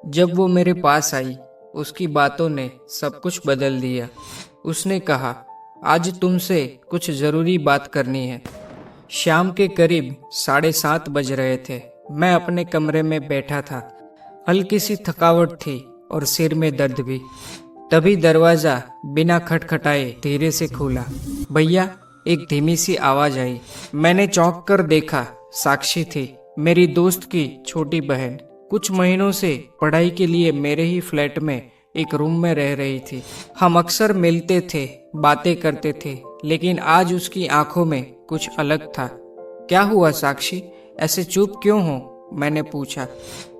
जब वो मेरे पास आई, उसकी बातों ने सब कुछ बदल दिया। उसने कहा, आज तुमसे कुछ ज़रूरी बात करनी है। शाम के करीब 7:30 बज रहे थे। मैं अपने कमरे में बैठा था। हल्की सी थकावट थी और सिर में दर्द भी। तभी दरवाज़ा बिना खटखटाए धीरे से खुला। भैया, एक धीमी सी आवाज़ आई। मैंने चौंक कर देखा। साक्षी थी, मेरी दोस्त की छोटी बहन। कुछ महीनों से पढ़ाई के लिए मेरे ही फ्लैट में एक रूम में रह रही थी। हम अक्सर मिलते थे, बातें करते थे, लेकिन आज उसकी आंखों में कुछ अलग था। क्या हुआ साक्षी, ऐसे चुप क्यों हो? मैंने पूछा।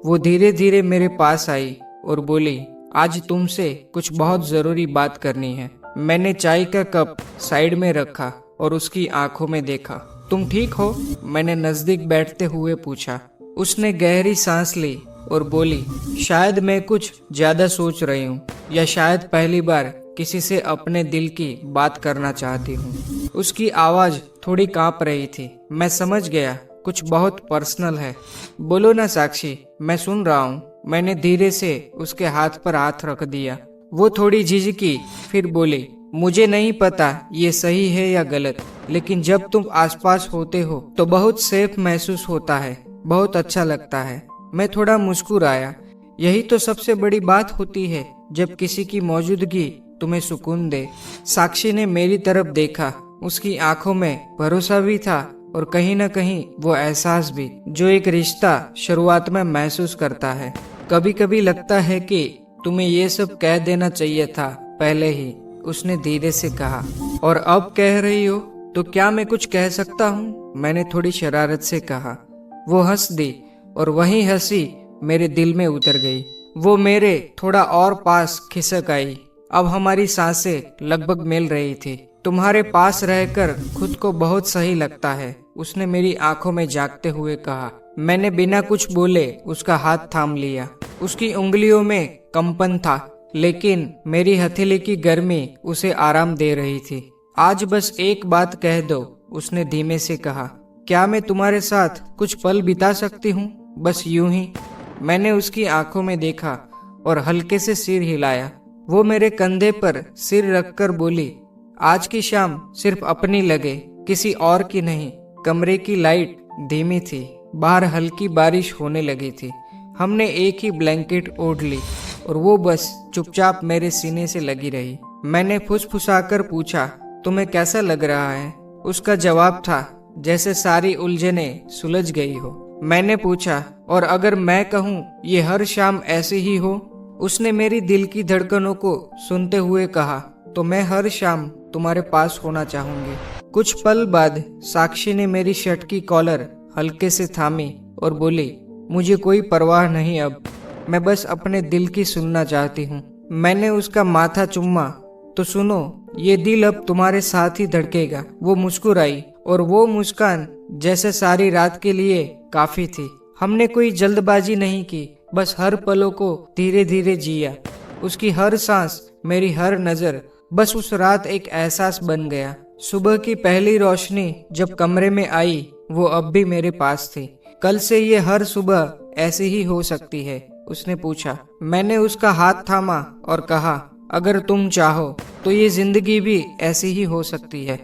वो धीरे धीरे मेरे पास आई और बोली, आज तुमसे कुछ बहुत जरूरी बात करनी है। मैंने चाय का कप साइड में रखा और उसकी आंखों में देखा। तुम ठीक हो? मैंने नजदीक बैठते हुए पूछा। उसने गहरी सांस ली और बोली, शायद मैं कुछ ज्यादा सोच रही हूँ, या शायद पहली बार किसी से अपने दिल की बात करना चाहती हूँ। उसकी आवाज थोड़ी कांप रही थी। मैं समझ गया, कुछ बहुत पर्सनल है। बोलो ना साक्षी, मैं सुन रहा हूँ। मैंने धीरे से उसके हाथ पर हाथ रख दिया। वो थोड़ी झिझकी, फिर बोली, मुझे नहीं पता ये सही है या गलत, लेकिन जब तुम आसपास होते हो तो बहुत सेफ महसूस होता है, बहुत अच्छा लगता है। मैं थोड़ा मुस्कुराया। यही तो सबसे बड़ी बात होती है, जब किसी की मौजूदगी तुम्हें सुकून दे। साक्षी ने मेरी तरफ देखा। उसकी आंखों में भरोसा भी था और कहीं न कहीं वो एहसास भी, जो एक रिश्ता शुरुआत में महसूस करता है। कभी कभी लगता है कि तुम्हें ये सब कह देना चाहिए था पहले ही, उसने धीरे से कहा। और अब कह रही हो तो क्या मैं कुछ कह सकता हूँ? मैंने थोड़ी शरारत से कहा। वो हंस दी और वही हंसी मेरे दिल में उतर गई। वो मेरे थोड़ा और पास खिसक आई। अब हमारी सांसें लगभग मिल रही थी। तुम्हारे पास रहकर खुद को बहुत सही लगता है, उसने मेरी आंखों में झांकते हुए कहा। मैंने बिना कुछ बोले उसका हाथ थाम लिया। उसकी उंगलियों में कंपन था, लेकिन मेरी हथेली की गर्मी उसे आराम दे रही थी। आज बस एक बात कह दो, उसने धीमे से कहा। क्या मैं तुम्हारे साथ कुछ पल बिता सकती हूँ, बस यूं ही? मैंने उसकी आंखों में देखा और हल्के से सिर हिलाया। वो मेरे कंधे पर सिर रखकर बोली, आज की शाम सिर्फ अपनी लगे, किसी और की नहीं। कमरे की लाइट धीमी थी। बाहर हल्की बारिश होने लगी थी। हमने एक ही ब्लैंकेट ओढ़ ली और वो बस चुपचाप मेरे सीने से लगी रही। मैंने फुसफुसाकर पूछा, तुम्हें कैसा लग रहा है? उसका जवाब था जैसे सारी उलझनें सुलझ गई हो। मैंने पूछा, और अगर मैं कहूँ ये हर शाम ऐसी ही हो? उसने मेरी दिल की धड़कनों को सुनते हुए कहा, तो मैं हर शाम तुम्हारे पास होना चाहूंगी। कुछ पल बाद साक्षी ने मेरी शर्ट की कॉलर हल्के से थामी और बोली, मुझे कोई परवाह नहीं अब, मैं बस अपने दिल की सुनना चाहती हूँ। मैंने उसका माथा चूमा। तो सुनो, ये दिल अब तुम्हारे साथ ही धड़केगा। वो मुस्कुराई और वो मुस्कान जैसे सारी रात के लिए काफी थी। हमने कोई जल्दबाजी नहीं की, बस हर पलों को धीरे धीरे जिया। उसकी हर सांस, मेरी हर नजर, बस उस रात एक एहसास बन गया। सुबह की पहली रोशनी जब कमरे में आई, वो अब भी मेरे पास थी। कल से ये हर सुबह ऐसी ही हो सकती है, उसने पूछा। मैंने उसका हाथ थामा और कहा, अगर तुम चाहो तो ये जिंदगी भी ऐसी ही हो सकती है।